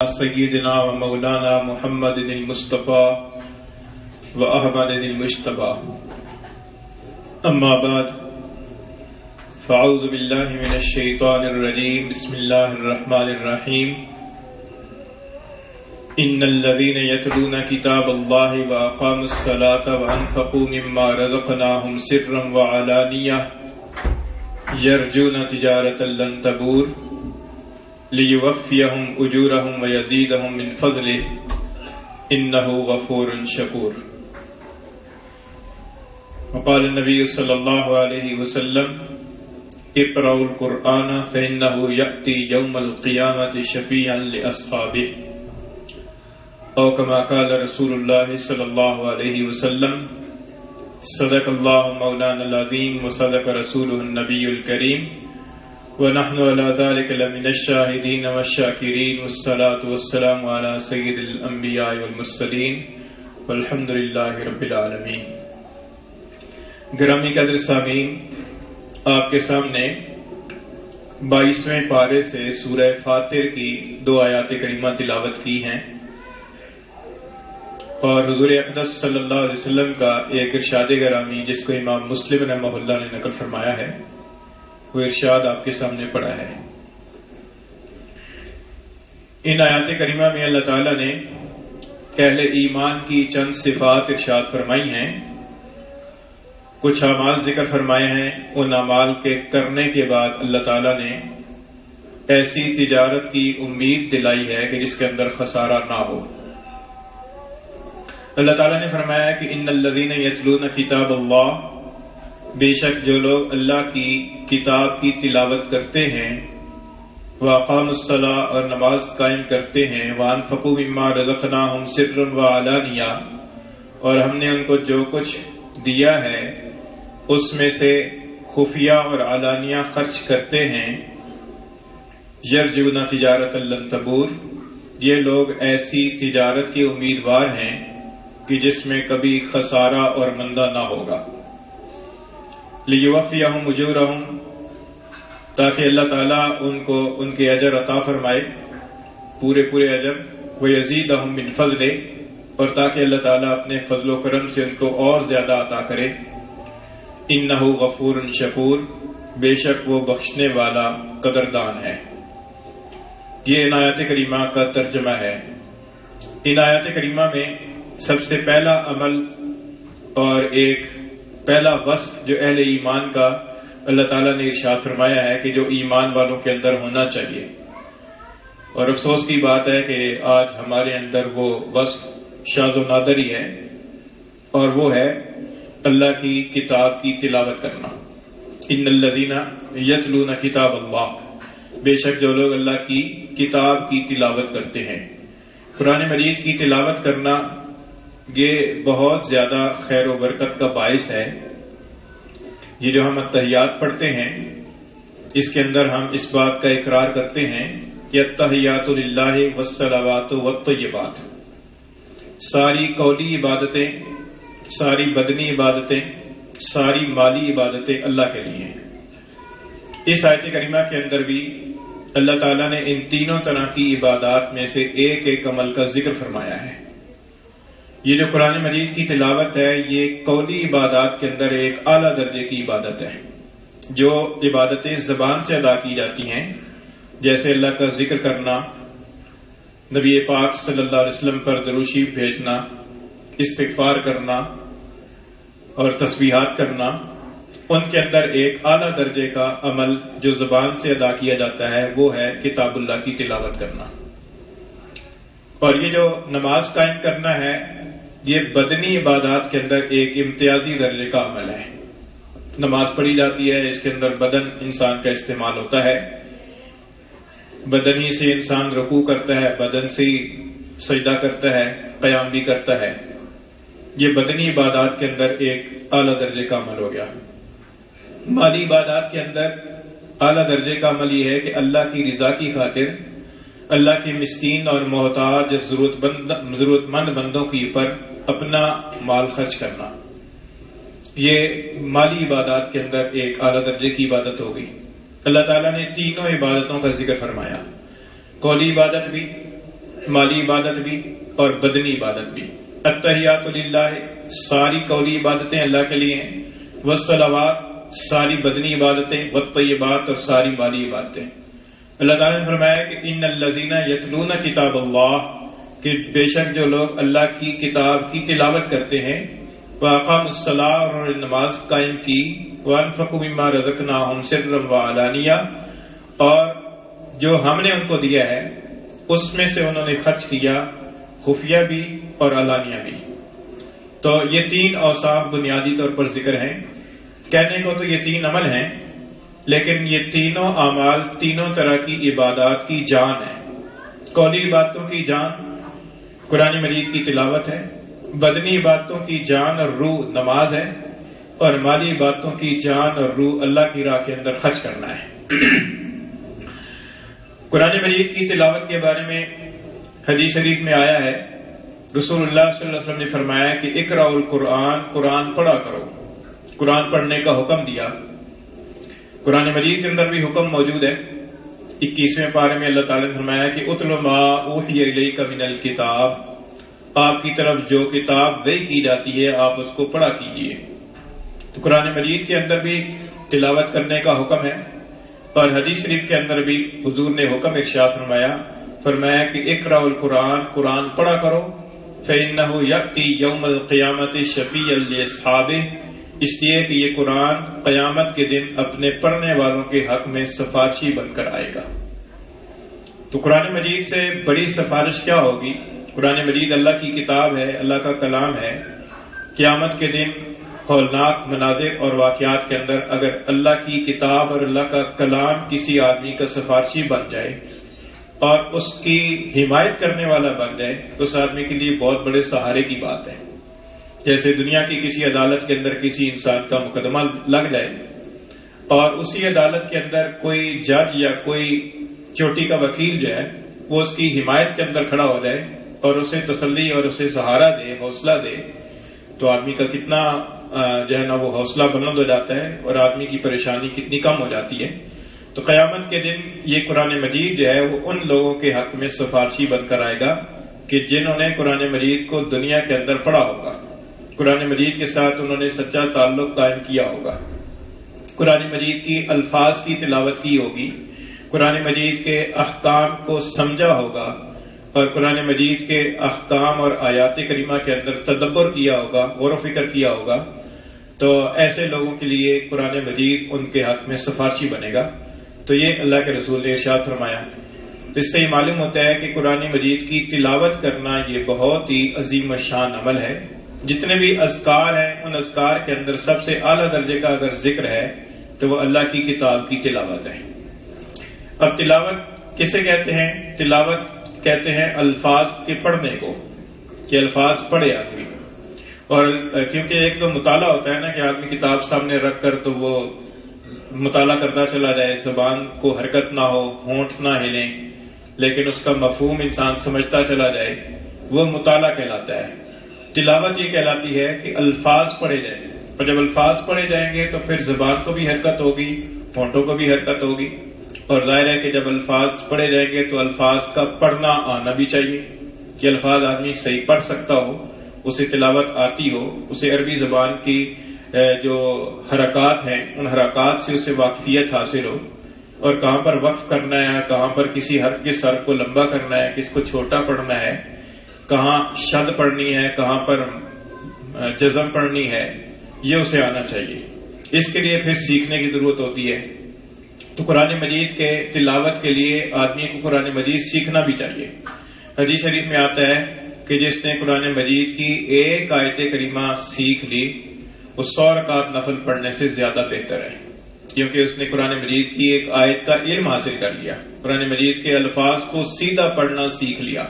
سيدنا ومولانا محمد المصطفى وأحمد المجتبى أما بعد فأعوذ بالله من الشيطان الرجيم بسم الله الرحمن الرحيم إن الذين يتلون كتاب الله وأقاموا الصلاة وأنفقوا مما رزقناهم سرا وعلانية يرجون تجارة لن تبور ليوفيهم أجورهم ويزيدهم من فضله إنه غفور شكور. وقال النبي صلى الله عليه وسلم اقرأوا القرآن فإنه يأتي يوم القيامة شفيعا لأصحابه أو كما قال رسول الله صلى الله عليه وسلم صدق الله مولانا العظيم وصدق رسوله النبي الكريم ونحن على ذلك لمن الشاهدين والشاكرين والصلاة والسلام على سيد الأنبياء والمرسلين والحمد لله رب العالمین. گرامی قدر سامعین، آپ کے سامنے 22ویں پارے سے سورہ فاطر کی 2 آیات کریمہ تلاوت کی ہیں اور حضور اقدس صلی اللہ علیہ وسلم کا ایک ارشاد گرامی جس کو امام مسلم رحمہ اللہ نے نقل فرمایا ہے، وہ ارشاد آپ کے سامنے پڑا ہے. ان آیات کریمہ میں اللہ تعالیٰ نے اہل ایمان کی چند صفات ارشاد فرمائی ہیں، کچھ اعمال ذکر فرمائے ہیں. ان اعمال کے کرنے کے بعد اللہ تعالیٰ نے ایسی تجارت کی امید دلائی ہے کہ جس کے اندر خسارہ نہ ہو. اللہ تعالیٰ نے فرمایا کہ ان الذین یتلون کتاب اللہ، بے شک جو لوگ اللہ کی کتاب کی تلاوت کرتے ہیں، وَأَقَامُوا الصَّلَاةَ اور نماز قائم کرتے ہیں، وَأَنفَقُوا مِمَّا رَزَقْنَاهُمْ سِرًّا وَعَلَانِيَةً اور ہم نے ان کو جو کچھ دیا ہے اس میں سے خفیہ اور علانیہ خرچ کرتے ہیں، یرجون تجارۃ لن تبور، یہ لوگ ایسی تجارت کے امیدوار ہیں کہ جس میں کبھی خسارہ اور مندہ نہ ہوگا. لیوفیہم اجورہم، تاکہ اللہ تعالیٰ ان کو ان کے اجر عطا فرمائے، پورے اجر، ویزیدہم من فضلہ اور تاکہ اللہ تعالیٰ اپنے فضل و کرم سے ان کو اور زیادہ عطا کرے. انہ غفور شکور، بے شک وہ بخشنے والا قدردان ہے. یہ ان آیات کریمہ کا ترجمہ ہے. ان آیات کریمہ میں سب سے پہلا عمل اور ایک پہلا وصف جو اہل ایمان کا اللہ تعالیٰ نے ارشاد فرمایا ہے کہ جو ایمان والوں کے اندر ہونا چاہیے. اور افسوس کی بات ہے کہ آج ہمارے اندر وہ وصف شاذ و نادر ہی ہے، اور وہ ہے اللہ کی کتاب کی تلاوت کرنا. ان الذین یتلون کتاب اللہ، بے شک جو لوگ اللہ کی کتاب کی تلاوت کرتے ہیں. قرآن مجید کی تلاوت کرنا یہ بہت زیادہ خیر و برکت کا باعث ہے. یہ جو ہم التحیات پڑھتے ہیں اس کے اندر ہم اس بات کا اقرار کرتے ہیں کہ التحیات للہ والصلوات والطیبات، ساری قولی عبادتیں، ساری بدنی عبادتیں، ساری مالی عبادتیں اللہ کے لیے ہیں. اس آیت کریمہ کے اندر بھی اللہ تعالیٰ نے ان تینوں طرح کی عبادات میں سے ایک عمل کا ذکر فرمایا ہے. یہ جو قرآن مجید کی تلاوت ہے یہ قولی عبادات کے اندر ایک اعلیٰ درجے کی عبادت ہے. جو عبادتیں زبان سے ادا کی جاتی ہیں، جیسے اللہ کا ذکر کرنا، نبی پاک صلی اللہ علیہ وسلم پر درود شریف بھیجنا، استغفار کرنا اور تسبیحات کرنا، ان کے اندر ایک اعلیٰ درجے کا عمل جو زبان سے ادا کیا جاتا ہے وہ ہے کتاب اللہ کی تلاوت کرنا. اور یہ جو نماز قائم کرنا ہے یہ بدنی عبادات کے اندر ایک امتیازی درجے کا عمل ہے. نماز پڑھی جاتی ہے، اس کے اندر بدن انسان کا استعمال ہوتا ہے، بدنی سے انسان رکوع کرتا ہے، بدن سے سجدہ کرتا ہے، قیام بھی کرتا ہے. یہ بدنی عبادات کے اندر ایک اعلیٰ درجے کا عمل ہو گیا. مالی عبادات کے اندر اعلیٰ درجے کا عمل یہ ہے کہ اللہ کی رضا کی خاطر اللہ کے مسکین اور محتاج ضرورت مند بندوں کے اوپر اپنا مال خرچ کرنا. یہ مالی عبادات کے اندر ایک اعلیٰ درجے کی عبادت ہوگی. اللہ تعالیٰ نے تینوں عبادتوں کا ذکر فرمایا، قولی عبادت بھی، مالی عبادت بھی اور بدنی عبادت بھی. التحیات للہ، ساری قولی عبادتیں اللہ کے لیے ہیں. والصلوات، ساری بدنی عبادتیں. والطیبات، اور ساری مالی عبادتیں. اللہ تعالیٰ نے فرمایا کہ ان الذین یتلون کتاب اللہ، کہ بے شک جو لوگ اللہ کی کتاب کی تلاوت کرتے ہیں. وَأَقَامُوا الصَّلَاةَ، اور انہوں نے نماز قائم کی. وَأَنفَقُوا مِمَّا رَزَقْنَاهُمْ سِرًّا وَعَلَانِيَةً، اور جو ہم نے ان کو دیا ہے اس میں سے انہوں نے خرچ کیا، خفیہ بھی اور علانیہ بھی. تو یہ تین اوصاف بنیادی طور پر ذکر ہیں. کہنے کو تو یہ تین عمل ہیں، لیکن یہ تینوں اعمال تینوں طرح کی عبادات کی جان ہے. قولی عبادتوں کی جان قرآن مجید کی تلاوت ہے. بدنی عبادتوں کی جان اور روح نماز ہے. اور مالی عبادتوں کی جان اور روح اللہ کی راہ کے اندر خرچ کرنا ہے. قرآن مجید کی تلاوت کے بارے میں حدیث شریف میں آیا ہے، رسول اللہ صلی اللہ علیہ وسلم نے فرمایا کہ اقرأ القرآن، قرآن پڑھا کرو. قرآن پڑھنے کا حکم دیا. قرآن مجید کے اندر بھی حکم موجود ہے. 21ویں پارے میں اللہ تعالیٰ نے فرمایا کہ اتل ما اوحی الیک من الکتاب، آپ کی طرف جو کتاب وحی کی جاتی ہے آپ اس کو پڑھا کیجیے. تو قرآن مجید کے اندر بھی تلاوت کرنے کا حکم ہے. اور حدیث شریف کے اندر بھی حضور نے حکم ارشاد فرمایا کہ اقرأ القرآن، قرآن پڑھا کرو. فإنہ یأتی یوم القیامت شفیعا لأصحابہ، اس لیے کہ یہ قرآن قیامت کے دن اپنے پڑھنے والوں کے حق میں سفارشی بن کر آئے گا. تو قرآن مجید سے بڑی سفارش کیا ہوگی؟ قرآن مجید اللہ کی کتاب ہے، اللہ کا کلام ہے. قیامت کے دن ہولناک مناظر اور واقعات کے اندر اگر اللہ کی کتاب اور اللہ کا کلام کسی آدمی کا سفارشی بن جائے اور اس کی حمایت کرنے والا بن جائے تو اس آدمی کے لیے بہت بڑے سہارے کی بات ہے. جیسے دنیا کی کسی عدالت کے اندر کسی انسان کا مقدمہ لگ جائے اور اسی عدالت کے اندر کوئی جج یا کوئی چوٹی کا وکیل جو ہے وہ اس کی حمایت کے اندر کھڑا ہو جائے اور اسے تسلی اور اسے سہارا دے، حوصلہ دے، تو آدمی کا کتنا جو ہے نا وہ حوصلہ بلند ہو جاتا ہے اور آدمی کی پریشانی کتنی کم ہو جاتی ہے. تو قیامت کے دن یہ قرآن مجید جو ہے وہ ان لوگوں کے حق میں سفارشی بن کر آئے گا کہ جنہوں نے قرآن مجید کو دنیا کے اندر پڑھا ہوگا، قرآن مجید کے ساتھ انہوں نے سچا تعلق قائم کیا ہوگا، قرآن مجید کی الفاظ کی تلاوت کی ہوگی، قرآن مجید کے احکام کو سمجھا ہوگا اور قرآن مجید کے احکام اور آیات کریمہ کے اندر تدبر کیا ہوگا، غور و فکر کیا ہوگا. تو ایسے لوگوں کے لیے قرآن مجید ان کے حق میں سفارشی بنے گا. تو یہ اللہ کے رسول نے ارشاد فرمایا. اس سے یہ معلوم ہوتا ہے کہ قرآن مجید کی تلاوت کرنا یہ بہت ہی عظیم الشان عمل ہے. جتنے بھی اذکار ہیں ان اذکار کے اندر سب سے اعلیٰ درجے کا اگر ذکر ہے تو وہ اللہ کی کتاب کی تلاوت ہے. اب تلاوت کسے کہتے ہیں؟ تلاوت کہتے ہیں الفاظ کے پڑھنے کو، کہ الفاظ پڑھے آدمی. اور کیونکہ ایک تو مطالعہ ہوتا ہے نا کہ آدمی کتاب سامنے رکھ کر تو وہ مطالعہ کرتا چلا جائے، زبان کو حرکت نہ ہو، ہونٹ نہ ہلیں، لیکن اس کا مفہوم انسان سمجھتا چلا جائے، وہ مطالعہ کہلاتا ہے. تلاوت یہ کہلاتی ہے کہ الفاظ پڑھے جائیں، اور جب الفاظ پڑھے جائیں گے تو پھر زبان کو بھی حرکت ہوگی، ہونٹوں کو بھی حرکت ہوگی. اور ظاہر ہے کہ جب الفاظ پڑھے جائیں گے تو الفاظ کا پڑھنا آنا بھی چاہیے، کہ الفاظ آدمی صحیح پڑھ سکتا ہو، اسے تلاوت آتی ہو، اسے عربی زبان کی جو حرکات ہیں ان حرکات سے اسے واقفیت حاصل ہو، اور کہاں پر وقف کرنا ہے، کہاں پر کسی حرف کے حرف کو لمبا کرنا ہے، کس کو چھوٹا پڑھنا ہے، کہاں شد پڑھنی ہے، کہاں پر جزم پڑھنی ہے، یہ اسے آنا چاہیے. اس کے لیے پھر سیکھنے کی ضرورت ہوتی ہے. تو قرآن مجید کے تلاوت کے لیے آدمی کو قرآن مجید سیکھنا بھی چاہیے. حدیث شریف میں آتا ہے کہ جس نے قرآن مجید کی ایک آیت کریمہ سیکھ لی وہ 100 رکعت نفل پڑھنے سے زیادہ بہتر ہے، کیونکہ اس نے قرآن مجید کی ایک آیت کا علم حاصل کر لیا، قرآن مجید کے الفاظ کو سیدھا پڑھنا سیکھ لیا،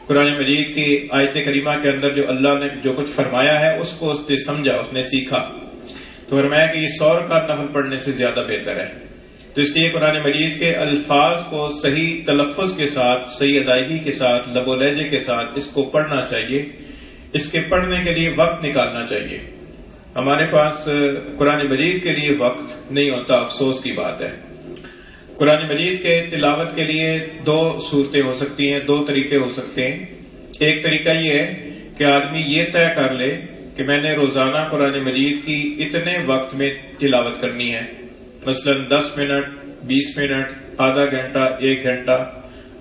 قرآن مجید کی آیت کریمہ کے اندر جو اللہ نے جو کچھ فرمایا ہے اس کو اس نے سمجھا، اس نے سیکھا. تو فرمایا کہ یہ 100 رکعت نفل پڑھنے سے زیادہ بہتر ہے. تو اس لیے قرآن مجید کے الفاظ کو صحیح تلفظ کے ساتھ، صحیح ادائیگی کے ساتھ، لب و لہجے کے ساتھ اس کو پڑھنا چاہیے. اس کے پڑھنے کے لیے وقت نکالنا چاہیے. ہمارے پاس قرآن مجید کے لیے وقت نہیں ہوتا، افسوس کی بات ہے. قرآن مجید کے تلاوت کے لیے دو صورتیں ہو سکتی ہیں، دو طریقے ہو سکتے ہیں۔ ایک طریقہ یہ ہے کہ آدمی یہ طے کر لے کہ میں نے روزانہ قرآن مجید کی اتنے وقت میں تلاوت کرنی ہے، مثلا 10 منٹ، 20 منٹ، آدھا گھنٹہ، 1 گھنٹہ،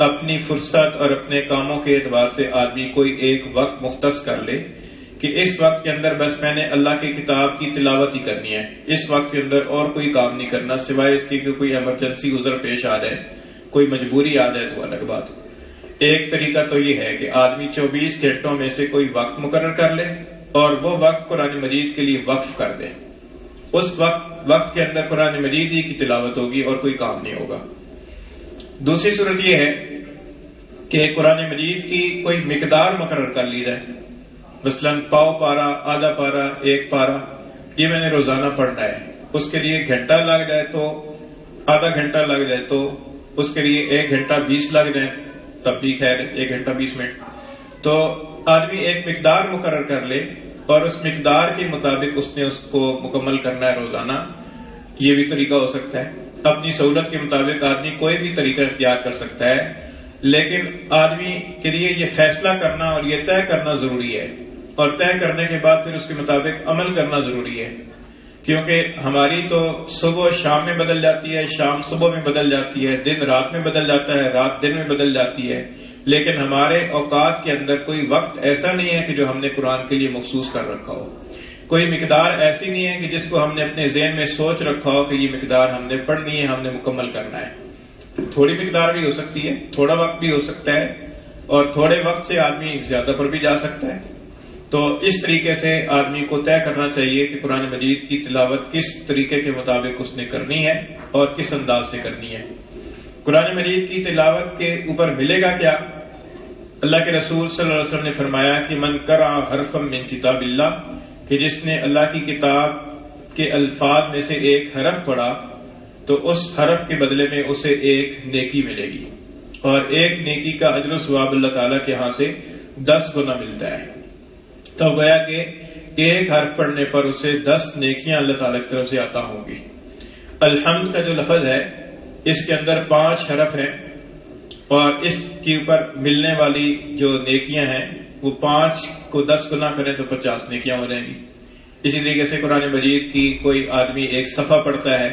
اپنی فرصت اور اپنے کاموں کے اعتبار سے آدمی کوئی ایک وقت مختص کر لے کہ اس وقت کے اندر بس میں نے اللہ کی کتاب کی تلاوت ہی کرنی ہے، اس وقت کے اندر اور کوئی کام نہیں کرنا سوائے اس کی کہ کوئی ایمرجنسی عذر پیش آ جائے، کوئی مجبوری آ جائے تو الگ بات۔ ایک طریقہ تو یہ ہے کہ آدمی 24 گھنٹوں میں سے کوئی وقت مقرر کر لے اور وہ وقت قرآن مجید کے لیے وقف کر دے، اس وقت کے اندر قرآن مجید ہی کی تلاوت ہوگی اور کوئی کام نہیں ہوگا۔ دوسری صورت یہ ہے کہ قرآن مجید کی کوئی مقدار مقرر کر لی جائے، مثلا پاؤ پارا، آدھا پارا، 1 پارا، یہ میں نے روزانہ پڑھنا ہے، اس کے لیے گھنٹہ لگ جائے تو، آدھا گھنٹہ لگ جائے تو، اس کے لیے 1 گھنٹہ 20 لگ جائے تب بھی خیر، 1 گھنٹہ 20 منٹ، تو آدمی ایک مقدار مقرر کر لے اور اس مقدار کے مطابق اس نے اس کو مکمل کرنا ہے روزانہ۔ یہ بھی طریقہ ہو سکتا ہے، اپنی سہولت کے مطابق آدمی کوئی بھی طریقہ اختیار کر سکتا ہے، لیکن آدمی کے لیے یہ فیصلہ کرنا اور یہ طے کرنا ضروری ہے، اور طے کرنے کے بعد پھر اس کے مطابق عمل کرنا ضروری ہے، کیونکہ ہماری تو صبح شام میں بدل جاتی ہے، شام صبح میں بدل جاتی ہے، دن رات میں بدل جاتا ہے، رات دن میں بدل جاتی ہے، لیکن ہمارے اوقات کے اندر کوئی وقت ایسا نہیں ہے کہ جو ہم نے قرآن کے لیے مخصوص کر رکھا ہو، کوئی مقدار ایسی نہیں ہے کہ جس کو ہم نے اپنے ذہن میں سوچ رکھا ہو کہ یہ مقدار ہم نے پڑھنی ہے، ہم نے مکمل کرنا ہے۔ تھوڑی مقدار بھی ہو سکتی ہے، تھوڑا وقت بھی ہو سکتا ہے، اور تھوڑے وقت سے آدمی زیادہ پر بھی جا سکتا ہے۔ تو اس طریقے سے آدمی کو طے کرنا چاہیے کہ قرآن مجید کی تلاوت کس طریقے کے مطابق اس نے کرنی ہے اور کس انداز سے کرنی ہے۔ قرآن مجید کی تلاوت کے اوپر ملے گا کیا؟ اللہ کے رسول صلی اللہ علیہ وسلم نے فرمایا کہ من قرأ حرفا من کتاب اللہ، کہ جس نے اللہ کی کتاب کے الفاظ میں سے ایک حرف پڑھا تو اس حرف کے بدلے میں اسے ایک نیکی ملے گی، اور ایک نیکی کا اجر و ثواب اللہ تعالیٰ کے ہاں سے 10 گنا ملتا ہے۔ تو گویا کہ ایک حرف پڑھنے پر اسے 10 نیکیاں اللہ تعالیٰ کی طرف سے عطا ہوں گی۔ الحمد کا جو لفظ ہے اس کے اندر 5 حرف ہیں، اور اس کے اوپر ملنے والی جو نیکیاں ہیں وہ 5 کو 10 گنا کریں تو 50 نیکیاں ہو جائیں گی۔ اسی طریقے سے قرآن مجید کی کوئی آدمی ایک صفحہ پڑھتا ہے،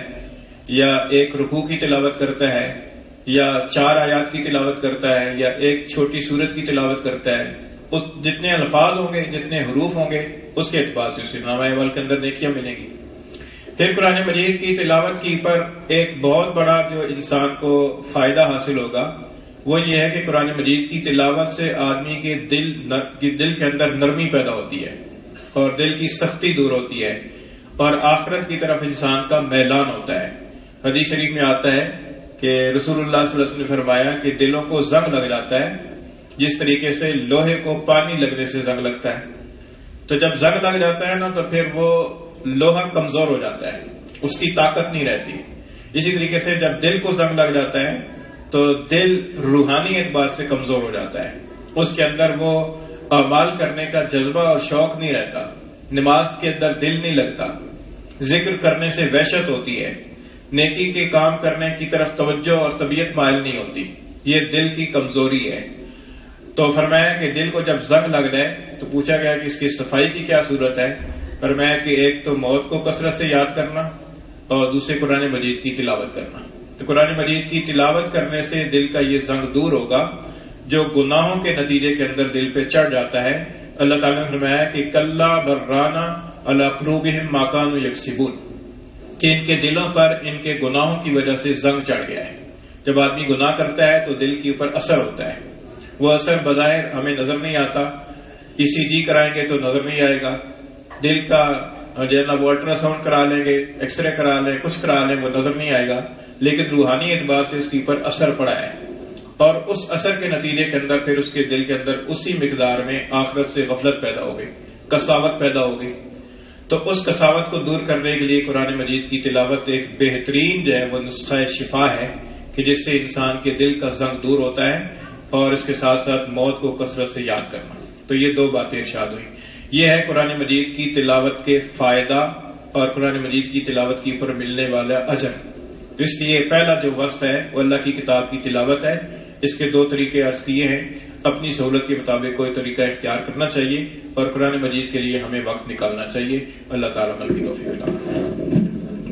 یا ایک رکوع کی تلاوت کرتا ہے، یا 4 آیات کی تلاوت کرتا ہے، یا ایک چھوٹی سورت کی تلاوت کرتا ہے، اس جتنے الفاظ ہوں گے، جتنے حروف ہوں گے، اس کے اعتبار سے اس کے نامہ اعمال کے اندر نیکیاں ملیں گی۔ پھر قرآن مجید کی تلاوت کی پر ایک بہت بڑا جو انسان کو فائدہ حاصل ہوگا وہ یہ ہے کہ قرآن مجید کی تلاوت سے آدمی کے دل کے اندر نرمی پیدا ہوتی ہے، اور دل کی سختی دور ہوتی ہے، اور آخرت کی طرف انسان کا میلان ہوتا ہے۔ حدیث شریف میں آتا ہے کہ رسول اللہ صلی اللہ علیہ وسلم نے فرمایا کہ دلوں کو زنگ لگ جاتا ہے جس طریقے سے لوہے کو پانی لگنے سے زنگ لگتا ہے، تو جب زنگ لگ جاتا ہے نا تو پھر وہ لوہا کمزور ہو جاتا ہے، اس کی طاقت نہیں رہتی۔ اسی طریقے سے جب دل کو زنگ لگ جاتا ہے تو دل روحانی اعتبار سے کمزور ہو جاتا ہے، اس کے اندر وہ اعمال کرنے کا جذبہ اور شوق نہیں رہتا، نماز کے اندر دل نہیں لگتا، ذکر کرنے سے وحشت ہوتی ہے، نیکی کے کام کرنے کی طرف توجہ اور طبیعت مائل نہیں ہوتی، یہ دل کی کمزوری ہے۔ تو فرمایا کہ دل کو جب زنگ لگ جائے تو پوچھا گیا کہ اس کی صفائی کی کیا صورت ہے؟ فرمایا کہ ایک تو موت کو کثرت سے یاد کرنا، اور دوسرے قرآن مجید کی تلاوت کرنا۔ تو قرآن مجید کی تلاوت کرنے سے دل کا یہ زنگ دور ہوگا جو گناہوں کے نتیجے کے اندر دل پہ چڑھ جاتا ہے۔ اللہ تعالیٰ نے فرمایا کہ کلا برانا علی قلوبہم ما کانوا یکسبون، کہ ان کے دلوں پر ان کے گناہوں کی وجہ سے زنگ چڑھ گیا ہے۔ جب آدمی گناہ کرتا ہے تو دل کے اوپر اثر ہوتا ہے، وہ اثر بظاہر ہمیں نظر نہیں آتا، ECG کرائیں گے تو نظر نہیں آئے گا، دل کا جناب وہ الٹرا ساؤنڈ کرا لیں گے، ایکس رے کرا لیں، کچھ کرا لیں، وہ نظر نہیں آئے گا، لیکن روحانی اعتبار سے اس کے اوپر اثر پڑا ہے، اور اس اثر کے نتیجے کے اندر پھر اس کے دل کے اندر اسی مقدار میں آخرت سے غفلت پیدا ہو گئی، کساوت پیدا ہو گئی۔ تو اس کساوت کو دور کرنے کے لیے قرآن مجید کی تلاوت ایک بہترین جو ہے وہ نسخہ شفا ہے کہ جس سے انسان کے دل کا زنگ دور ہوتا ہے، اور اس کے ساتھ ساتھ موت کو کثرت سے یاد کرنا۔ تو یہ 2 باتیں ارشاد ہوئی۔ یہ ہے قرآن مجید کی تلاوت کے فائدہ اور قرآن مجید کی تلاوت کے اوپر ملنے والا اجر۔ تو اس لیے پہلا جو وصف ہے وہ اللہ کی کتاب کی تلاوت ہے. اس کے دو طریقے عرض کیے ہیں. اپنی سہولت کے مطابق کوئی طریقہ اختیار کرنا چاہیے اور قرآن مجید کے لیے ہمیں وقت نکالنا چاہیے. اللہ تعالیٰ عمل کی توفیق عطا فرمائے.